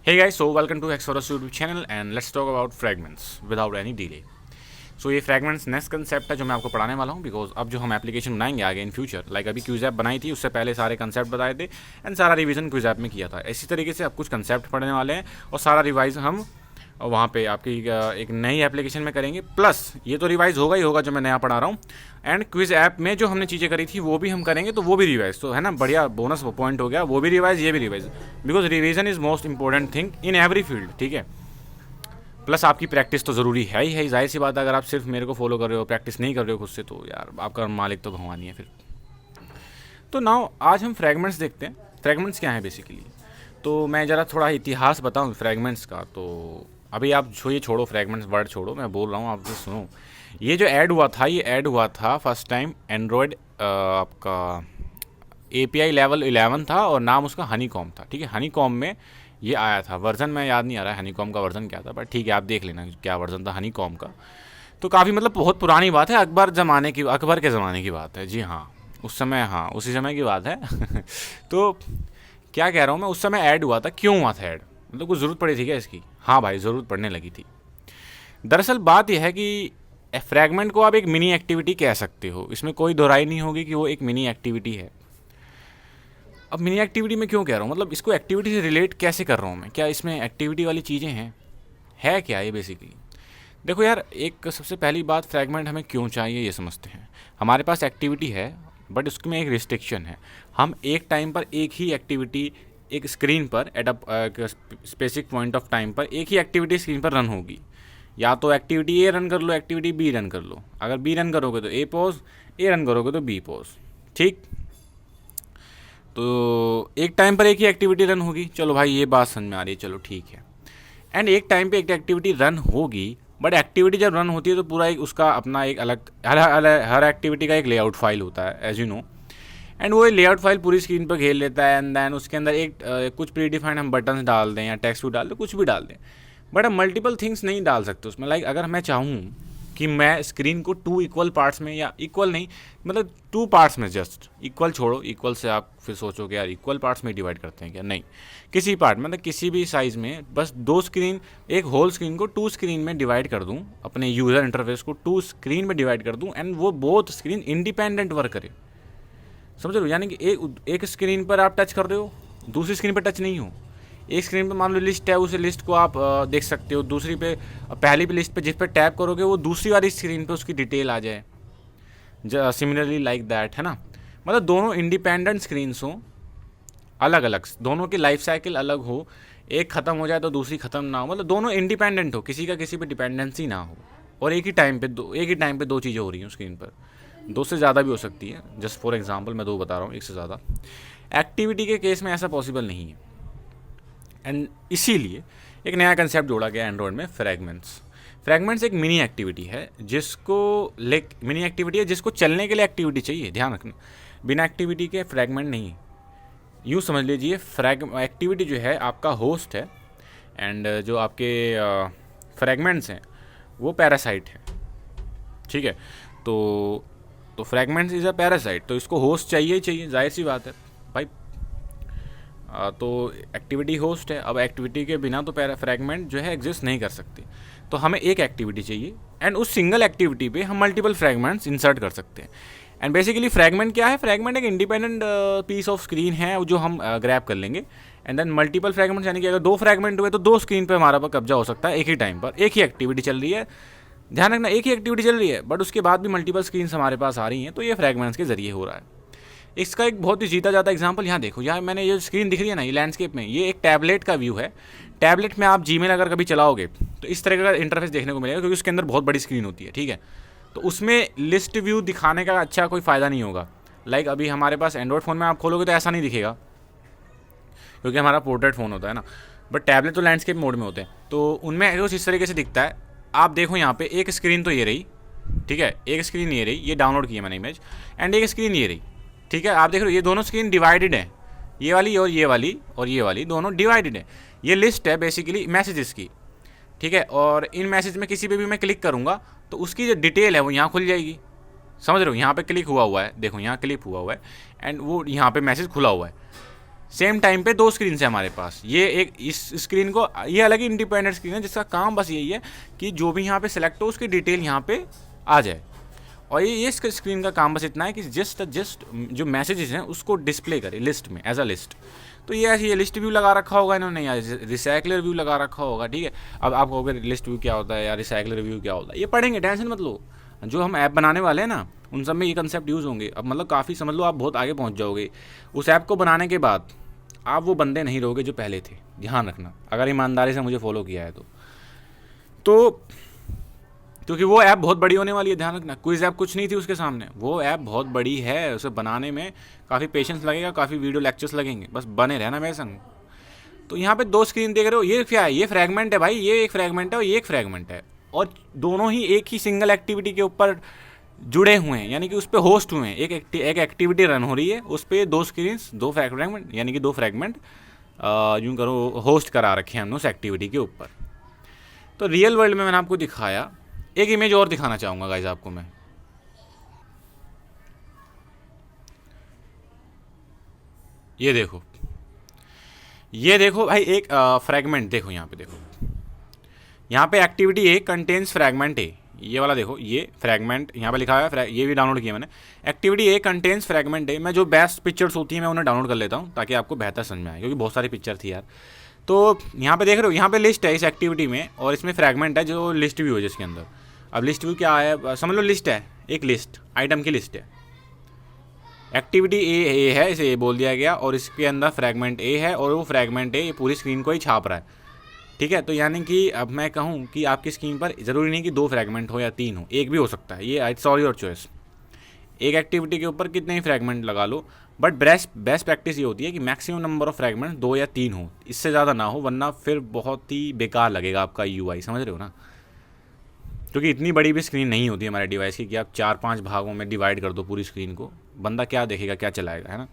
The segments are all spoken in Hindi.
Hey guys, so welcome to Exodus YouTube channel and let's talk about fragments without any delay. सो ये फ्रैगमेंट्स नेक्स्ट कंसेप्ट है जो मैं आपको पढ़ाने वाला हूँ, बिकॉज अब जो हम एप्लीकेशन बनाएंगे आगे इन फ्यूचर, लाइक अभी क्यूज ऐप बनाई थी उससे पहले सारे कंसेप्ट बताए थे एंड सारा रिवीजन क्यूज ऐप में किया था। इसी तरीके से अब कुछ कंसेप्ट पढ़ने वाले हैं और सारा रिवाइज हम वहाँ पे आपकी एक नई एप्लीकेशन में करेंगे। प्लस ये तो रिवाइज होगा ही होगा जो मैं नया पढ़ा रहा हूँ, एंड क्विज ऐप में जो हमने चीज़ें करी थी वो भी हम करेंगे, तो वो भी रिवाइज तो है ना, बढ़िया बोनस पॉइंट हो गया। वो भी रिवाइज, ये भी revise, because revision is most important thing in every field, ठीक है। प्लस आपकी प्रैक्टिस तो ज़रूरी है ही है, जाहिर सी बात है। अगर आप सिर्फ मेरे को फॉलो कर रहे हो, प्रैक्टिस नहीं कर रहे हो खुद से, तो यार आपका मालिक तो भगवान ही है फिर। तो नाउ आज हम फ्रैगमेंट्स देखते हैं। फ्रैगमेंट्स क्या हैं बेसिकली, तो मैं ज़रा थोड़ा इतिहास बताऊं फ्रैगमेंट्स का। तो अभी आप ये छोड़ो, फ्रैगमेंट्स वर्ड छोड़ो, मैं बोल रहा हूँ आप जो सुनो। ये जो ऐड हुआ था, ये ऐड हुआ था फर्स्ट टाइम एंड्रॉयड आपका API लेवल 11 था और नाम उसका हनीकॉम था, ठीक है। हनीकॉम में ये आया था, वर्जन में याद नहीं आ रहा है हनीकॉम का वर्जन क्या था, बट ठीक है आप देख लेना क्या वर्जन था हनीकॉम का। तो काफ़ी मतलब बहुत पुरानी बात है, अकबर के ज़माने की बात है। जी हाँ, उस समय, हाँ उसी समय की बात है। तो क्या कह रहा हूँ मैं, उस समय ऐड हुआ था। क्यों हुआ था ऐड, मतलब कुछ ज़रूरत पड़ी थी क्या इसकी? हाँ भाई, ज़रूरत पड़ने लगी थी। दरअसल बात यह है कि फ्रैगमेंट को आप एक मिनी एक्टिविटी कह सकते हो, इसमें कोई दोहराई नहीं होगी कि वो एक मिनी एक्टिविटी है। अब मिनी एक्टिविटी में क्यों कह रहा हूँ, मतलब इसको एक्टिविटी से रिलेट कैसे कर रहा हूँ मैं, क्या इसमें एक्टिविटी वाली चीज़ें हैं, है क्या ये बेसिकली? देखो यार, एक सबसे पहली बात, फ्रैगमेंट हमें क्यों चाहिए ये समझते हैं। हमारे पास एक्टिविटी है बट उसमें एक रिस्ट्रिक्शन है। हम एक टाइम पर एक ही एक्टिविटी एक स्क्रीन पर at a specific point of time पर एक ही एक्टिविटी स्क्रीन पर रन होगी। या तो एक्टिविटी ए रन कर लो, एक्टिविटी बी रन कर लो। अगर बी रन करोगे तो ए पॉज, ए रन करोगे तो बी पॉज, ठीक। तो एक टाइम पर एक ही एक्टिविटी रन होगी, चलो भाई ये बात समझ में आ रही है, चलो ठीक है। एंड एक टाइम पे एक एक्टिविटी रन होगी, बट एक्टिविटी जब रन होती है तो पूरा एक उसका अपना एक अलग हर एक्टिविटी का एक लेआउट फाइल होता है, एज यू नो। एंड वो लेआउट फाइल पूरी स्क्रीन पर घेर लेता है, एंड देन उसके अंदर एक कुछ प्री डिफाइंड हम बटन्स डाल दें या टेक्स्ट भी डाल दें, कुछ भी डाल दें, बट हम मल्टीपल थिंग्स नहीं डाल सकते उसमें। लाइक अगर मैं चाहूँ कि मैं स्क्रीन को 2 इक्वल पार्ट्स में, या इक्वल नहीं मतलब 2 पार्ट्स में, जस्ट इक्वल छोड़ो, इक्वल से आप फिर सोचोगे यार इक्वल पार्ट्स में डिवाइड करते हैं क्या, नहीं, किसी पार्ट मतलब किसी भी साइज़ में बस 2 स्क्रीन, एक होल स्क्रीन को 2 स्क्रीन में डिवाइड कर दूँ, अपने यूज़र इंटरफेस को 2 स्क्रीन में डिवाइड कर दूँ, एंड वो बोथ स्क्रीन इंडिपेंडेंट वर्क करे। समझ रहे हो, यानी कि एक स्क्रीन पर आप टच कर रहे हो, दूसरी स्क्रीन पर टच नहीं हो। एक स्क्रीन पे मान लो लिस्ट है, उस लिस्ट को आप देख सकते हो, दूसरी पे पहली पे लिस्ट पे जिस पे टैप करोगे वो दूसरी वाली स्क्रीन पे उसकी डिटेल आ जाए, सिमिलरली लाइक दैट, है ना। मतलब दोनों इंडिपेंडेंट स्क्रीन्स हो, अलग अलग, दोनों की लाइफ साइकिल अलग हो, एक ख़त्म हो जाए तो दूसरी ख़त्म ना हो, मतलब दोनों इंडिपेंडेंट हो, किसी का किसी पे डिपेंडेंसी ना हो, और एक ही टाइम पे दो चीज़ें हो रही हैं स्क्रीन पर। 2 से ज़्यादा भी हो सकती है, जस्ट फॉर एग्जाम्पल मैं 2 बता रहा हूँ, 1 से ज़्यादा। एक्टिविटी के केस में ऐसा पॉसिबल नहीं है, एंड इसीलिए एक नया कंसेप्ट जोड़ा गया एंड्रॉयड में, फ्रैगमेंट्स एक मिनी एक्टिविटी है जिसको चलने के लिए एक्टिविटी चाहिए, ध्यान रखना, बिना एक्टिविटी के फ्रैगमेंट नहीं। यूँ समझ लीजिए, एक्टिविटी जो है आपका होस्ट है, एंड जो आपके फ्रैगमेंट्स हैं वो पैरासाइट है, ठीक है। तो फ्रैगमेंट्स इज़ अ पैरासाइट, तो इसको होस्ट चाहिए ही चाहिए, जाहिर सी बात है भाई। तो एक्टिविटी होस्ट है, अब एक्टिविटी के बिना तो फ्रैगमेंट जो है एग्जिस्ट नहीं कर सकते, तो हमें एक एक्टिविटी चाहिए, एंड उस सिंगल एक्टिविटी पे हम मल्टीपल फ्रैगमेंट्स इंसर्ट कर सकते हैं। एंड बेसिकली फ्रैगमेंट क्या है, फ्रैगमेंट एक इंडिपेंडेंट पीस ऑफ स्क्रीन है जो हम ग्रैब कर लेंगे, एंड देन मल्टीपल फ्रैगमेंट्स, यानी कि अगर 2 फ्रैगमेंट हुए तो 2 स्क्रीन पर हमारा पर कब्जा हो सकता है एक ही टाइम पर, एक ही एक्टिविटी चल रही है, ध्यान रखना एक ही एक्टिविटी चल रही है, बट उसके बाद भी मल्टीपल स्क्रीन हमारे पास आ रही हैं, तो ये फ्रैगमेंट्स के जरिए हो रहा है। इसका एक बहुत ही जीता जाता एग्जांपल यहाँ देखो, यहाँ मैंने ये स्क्रीन दिख रही है ना, ये लैंडस्केप में, ये एक टैबलेट का व्यू है। टैबलेट में आप जीमेल अगर कभी चलाओगे तो इस तरह का इंटरफेस देखने को मिलेगा, क्योंकि उसके अंदर बहुत बड़ी स्क्रीन होती है, ठीक है। तो उसमें लिस्ट व्यू दिखाने का अच्छा कोई फ़ायदा नहीं होगा। लाइक अभी हमारे पास एंड्रॉयड फ़ोन में आप खोलोगे तो ऐसा नहीं दिखेगा, क्योंकि हमारा पोर्ट्रेट फ़ोन होता है ना, बट टैबलेट तो लैंडस्केप मोड में होते हैं, तो उनमें कुछ इस तरीके से दिखता है। आप देखो यहाँ पे एक स्क्रीन तो ये रही, ठीक है, एक स्क्रीन ये रही, ये डाउनलोड की है मैंने इमेज, एंड एक स्क्रीन ये रही, ठीक है। आप देख रहे हो ये दोनों स्क्रीन डिवाइडेड है, ये वाली और ये वाली और ये वाली दोनों डिवाइडेड है। ये लिस्ट है बेसिकली मैसेजेस की, ठीक है, और इन मैसेज में किसी पे भी मैं क्लिक करूँगा तो उसकी जो डिटेल है वो यहाँ खुल जाएगी। समझ रहे हो, यहाँ पे क्लिक हुआ है, देखो यहाँ क्लिक हुआ हुआ है, एंड वो यहाँ पे मैसेज खुला हुआ है, सेम टाइम पे 2 स्क्रीन है हमारे पास। ये एक इस स्क्रीन को, ये अलग ही इंडिपेंडेंट स्क्रीन है जिसका काम बस यही है कि जो भी यहाँ पे सेलेक्ट हो उसकी डिटेल यहाँ पे आ जाए। और ये इसका स्क्रीन का काम बस इतना है कि जस्ट जो मैसेजेस हैं उसको डिस्प्ले करे लिस्ट में एज अ लिस्ट। तो ये ऐसी लिस्ट व्यू लगा रखा होगा इन्होंने, या रिसाइकलर व्यू लगा रखा होगा, ठीक है। अब आप कहोगे लिस्ट व्यू क्या होता है या रिसाइकलर व्यू क्या होता है, ये पढ़ेंगे, टेंशन मत लो। जो हम ऐप बनाने वाले हैं ना उन सब में ये कंसेप्ट यूज़ होंगे। अब मतलब काफ़ी समझ लो, आप बहुत आगे पहुंच जाओगे। उस ऐप को बनाने के बाद आप वो बंदे नहीं रहोगे जो पहले थे, ध्यान रखना, अगर ईमानदारी से मुझे फॉलो किया है तो क्योंकि वो ऐप बहुत बड़ी होने वाली है, ध्यान रखना। क्विज ऐप कुछ नहीं थी उसके सामने, वो ऐप बहुत बड़ी है, उसे बनाने में काफ़ी पेशेंस लगेगा, काफ़ी वीडियो लेक्चर्स लगेंगे, बस बने रहना मेरे संग। तो यहाँ पे 2 स्क्रीन देख रहे हो, ये क्या है, ये फ्रैगमेंट है भाई, ये एक फ्रैगमेंट है और ये एक फ्रैगमेंट है, और दोनों ही एक ही सिंगल एक्टिविटी के ऊपर जुड़े हुए हैं, यानी कि उस पर होस्ट हुए हैं। एक एक्टिविटी रन हो रही है, उस पर 2 स्क्रीन 2 फ्रैगमेंट, यानी कि 2 फ्रैगमेंट यूँ करो होस्ट करा रखे हैं हमने उस एक्टिविटी के ऊपर। तो रियल वर्ल्ड में मैंने आपको दिखाया। एक इमेज और दिखाना चाहूँगा गाइज आपको मैं। ये देखो भाई, एक फ्रैगमेंट देखो, यहाँ पे देखो, यहाँ पे एक्टिविटी ए कंटेन्स फ्रैगमेंट ए, ये वाला देखो, ये फ्रैगमेंट यहाँ पे लिखा है, ये भी डाउनलोड किया मैंने। एक्टिविटी ए कंटेन्स फ्रैगमेंट ए। मैं जो बेस्ट पिक्चर्स होती हैं मैं उन्हें डाउनलोड कर लेता हूँ ताकि आपको बेहतर समझ में आए, क्योंकि बहुत सारी पिक्चर थी यार। तो यहाँ पे देख रहे हो, यहाँ पे लिस्ट है इस एक्टिविटी में, और इसमें फ्रैगमेंट है जो लिस्ट व्यू है जिसके अंदर। अब लिस्ट व्यू क्या है, समझ लो लिस्ट है, एक लिस्ट, आइटम की लिस्ट है। एक्टिविटी ए है, इसे ए बोल दिया गया, और इसके अंदर फ्रैगमेंट ए है, और वो फ्रैगमेंट ए ये पूरी स्क्रीन को ही छाप रहा है, ठीक है। तो यानी कि अब मैं कहूँ कि आपकी स्क्रीन पर ज़रूरी नहीं कि 2 फ्रैगमेंट हो या 3 हो, एक भी हो सकता है, ये इट्स ऑल योर चॉइस। एक एक्टिविटी के ऊपर कितने ही फ्रैगमेंट लगा लो, बट बेस्ट प्रैक्टिस ये होती है कि मैक्सिमम नंबर ऑफ फ्रैगमेंट 2 या 3 हो, इससे ज़्यादा ना हो, वरना फिर बहुत ही बेकार लगेगा आपका UI, समझ रहे हो ना। क्योंकि इतनी बड़ी भी स्क्रीन नहीं होती हमारे डिवाइस की कि आप 4-5 भागों में डिवाइड कर दो पूरी स्क्रीन को, बंदा क्या देखेगा, क्या चलाएगा, है ना।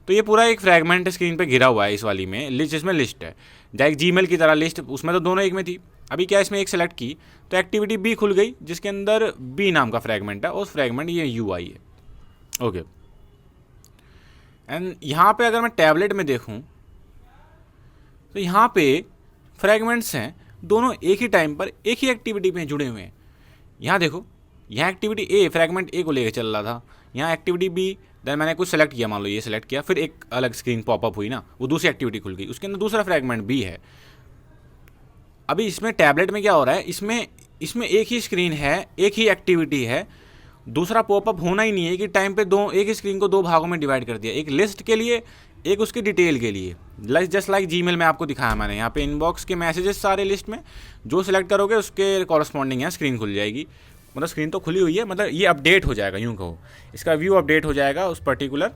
तो ये पूरा एक फ्रैगमेंट स्क्रीन पे घिरा हुआ है इस वाली में, लिस्ट, जिसमें लिस्ट है, जैसे जीमेल की तरह लिस्ट, उसमें तो दोनों एक में थी। अभी क्या, इसमें एक सेलेक्ट की तो एक्टिविटी बी खुल गई जिसके अंदर बी नाम का फ्रैगमेंट है, उस फ्रैगमेंट ये UI है, ओके। एंड यहाँ पे अगर मैं टैबलेट में देखूँ तो यहाँ पे फ्रैगमेंट्स हैं, दोनों एक ही टाइम पर एक ही एक्टिविटी में जुड़े हुए हैं। यहाँ देखो, यहाँ एक्टिविटी ए फ्रैगमेंट ए को लेकर चल रहा था, यहाँ एक्टिविटी बी, देन मैंने कुछ सेलेक्ट किया, मान लो ये सेलेक्ट किया, फिर एक अलग स्क्रीन पॉपअप हुई ना, वो दूसरी एक्टिविटी खुल गई, उसके अंदर दूसरा फ्रैगमेंट बी है। अभी इसमें टैबलेट में क्या हो रहा है, इसमें एक ही स्क्रीन है, एक ही एक्टिविटी है, दूसरा पॉपअप होना ही नहीं है कि टाइम पे एक ही स्क्रीन को 2 भागों में डिवाइड कर दिया, एक लिस्ट के लिए, एक उसकी डिटेल के लिए। जस्ट लाइक जीमेल में आपको दिखाया मैंने, यहाँ पे इनबॉक्स के मैसेजेस सारे लिस्ट में, जो सिलेक्ट करोगे उसके कॉरस्पॉन्डिंग है स्क्रीन खुल जाएगी। मतलब स्क्रीन तो खुली हुई है, मतलब ये अपडेट हो जाएगा, यूँ कहो इसका व्यू अपडेट हो जाएगा उस पर्टिकुलर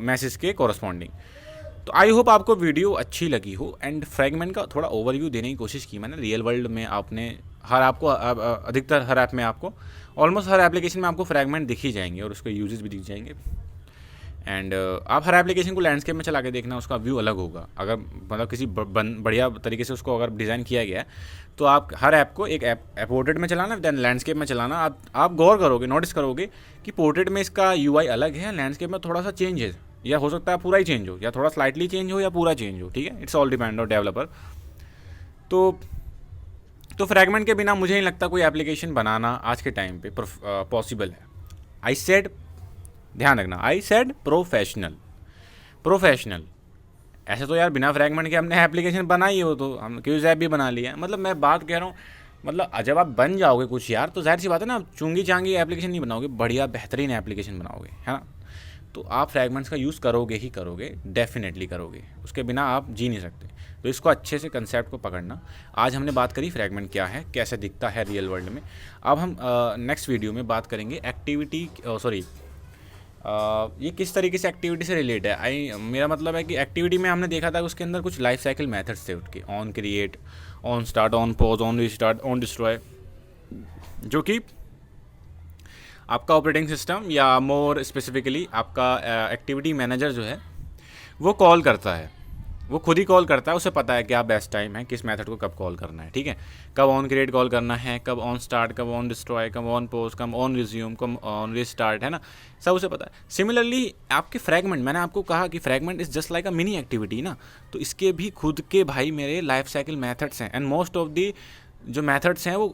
मैसेज के कॉरस्पॉन्डिंग। तो आई होप आपको वीडियो अच्छी लगी हो, एंड फ्रैगमेंट का थोड़ा ओवरव्यू देने की कोशिश की मैंने। रियल वर्ल्ड में आपने अधिकतर हर ऐप में आपको, ऑलमोस्ट हर एप्लीकेशन में आपको फ्रैगमेंट दिख ही जाएंगे और उसके यूजेस भी दिख जाएंगे। एंड आप हर एप्लीकेशन को लैंडस्केप में चला के देखना, उसका व्यू अलग होगा। अगर मतलब किसी बढ़िया तरीके से उसको अगर डिज़ाइन किया गया है तो आप हर ऐप को एक पोर्ट्रेट में चलाना, दैन लैंडस्केप में चलाना। आप गौर करोगे, नोटिस करोगे कि पोर्ट्रेट में इसका UI अलग है, लैंडस्केप में थोड़ा सा चेंज है, या हो सकता है पूरा ही चेंज हो, या थोड़ा स्लाइटली चेंज हो, या पूरा चेंज हो, ठीक है। It's all depend on developer. तो फ्रैगमेंट के बिना मुझे नहीं लगता कोई एप्लीकेशन बनाना आज के टाइम पे पॉसिबल है। आई सेड, ध्यान रखना, आई सेड प्रोफेशनल। ऐसे तो यार बिना फ्रैगमेंट के हमने एप्लीकेशन बनाई हो, तो हम क्यूज ऐप भी बना लिया। मतलब मैं बात कह रहा हूँ, मतलब जब आप बन जाओगे कुछ यार, तो जाहिर सी बात है ना, आप चुंगी चांगी एप्लीकेशन नहीं बनाओगे, बढ़िया बेहतरीन एप्लीकेशन बनाओगे, है ना। तो आप फ्रैगमेंट्स का यूज़ करोगे ही करोगे, डेफिनेटली करोगे, उसके बिना आप जी नहीं सकते। तो इसको अच्छे से कंसेप्ट को पकड़ना। आज हमने बात करी फ्रैगमेंट क्या है, कैसे दिखता है रियल वर्ल्ड में। अब हम नेक्स्ट वीडियो में बात करेंगे एक्टिविटी, ये किस तरीके से एक्टिविटी से रिलेट है। मेरा मतलब है कि एक्टिविटी में हमने देखा था उसके अंदर कुछ लाइफ साइकिल मेथड्स थे उसके, on create, on start, on pause, on restart, on destroy, जो कि आपका ऑपरेटिंग सिस्टम या मोर स्पेसिफिकली आपका एक्टिविटी मैनेजर जो है वो कॉल करता है। वो खुद ही कॉल करता है, उसे पता है क्या बेस्ट टाइम है, किस मेथड को कब कॉल करना है, ठीक है। कब ऑन क्रिएट कॉल करना है, कब ऑन स्टार्ट, कब ऑन डिस्ट्रॉय, कब ऑन पोस्ट, कब ऑन रिज्यूम, कब ऑन रिस्टार्ट, है ना, सब उसे पता है। सिमिलरली आपके फ्रैगमेंट, मैंने आपको कहा कि fragment is just like a mini activity ना, तो इसके भी खुद के भाई मेरे लाइफ साइकिल मेथड्स हैं, एंड मोस्ट ऑफ दी जो मेथड्स हैं वो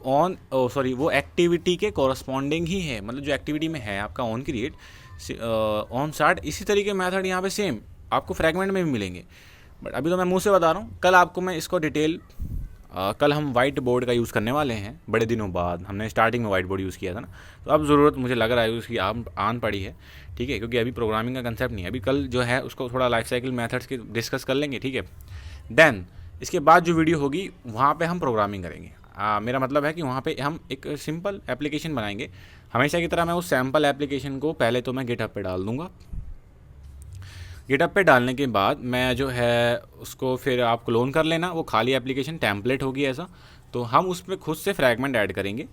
वो एक्टिविटी के कॉरस्पॉन्डिंग ही है, मतलब जो एक्टिविटी में है आपका ऑन क्रिएट, ऑन स्टार्ट, इसी तरीके मेथड यहाँ पे सेम आपको फ्रैगमेंट में भी मिलेंगे। बट अभी तो मैं मुंह से बता रहा हूँ, कल आपको मैं इसको डिटेल कल हम वाइट बोर्ड का यूज़ करने वाले हैं, बड़े दिनों बाद। हमने स्टार्टिंग में वाइट बोर्ड यूज़ किया था ना, तो अब ज़रूरत मुझे लग रहा है उसकी आन पड़ी है, ठीक है, क्योंकि अभी प्रोग्रामिंग का कंसेप्ट नहीं है। अभी कल जो है उसको थोड़ा लाइफ साइकिल मेथड्स के डिस्कस कर लेंगे, ठीक है। देन इसके बाद जो वीडियो होगी वहाँ पे हम प्रोग्रामिंग करेंगे। मेरा मतलब है कि वहाँ पे हम एक सिंपल एप्लीकेशन बनाएंगे। हमेशा की तरह मैं उस सैम्पल एप्लीकेशन को पहले तो मैं गिटहब पे डाल दूँगा। गिटहब पे डालने के बाद मैं जो है उसको फिर आप क्लोन कर लेना, वो खाली एप्लीकेशन टेम्पलेट होगी ऐसा, तो हम उसमें खुद से फ्रैगमेंट ऐड करेंगे,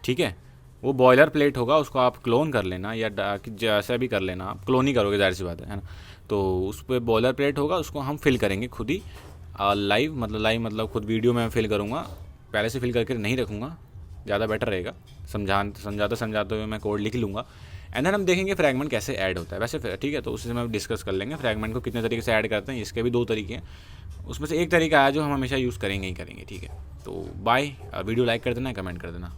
ठीक है। वो बॉयलर प्लेट होगा, उसको आप क्लोन कर लेना या जैसा भी कर लेना, आप क्लोन ही करोगे, जाहिर सी बात है ना। तो उस पर बॉयलर प्लेट होगा, उसको हम फिल करेंगे खुद ही लाइव मतलब खुद वीडियो में फिल करूँगा, पहले से फिल करके नहीं रखूँगा, ज़्यादा बेटर रहेगा। समझाते हुए मैं कोड लिख लूँगा, एंड देन हम देखेंगे फ्रैगमेंट कैसे ऐड होता है वैसे, ठीक है। तो उसी में डिस्कस कर लेंगे फ्रैगमेंट को कितने तरीके से ऐड करते हैं। इसके भी 2 तरीके हैं, उसमें से एक तरीका है जो हम हमेशा यूज़ करेंगे ही करेंगे, ठीक है। तो बाय, वीडियो लाइक कर देना, कमेंट कर देना।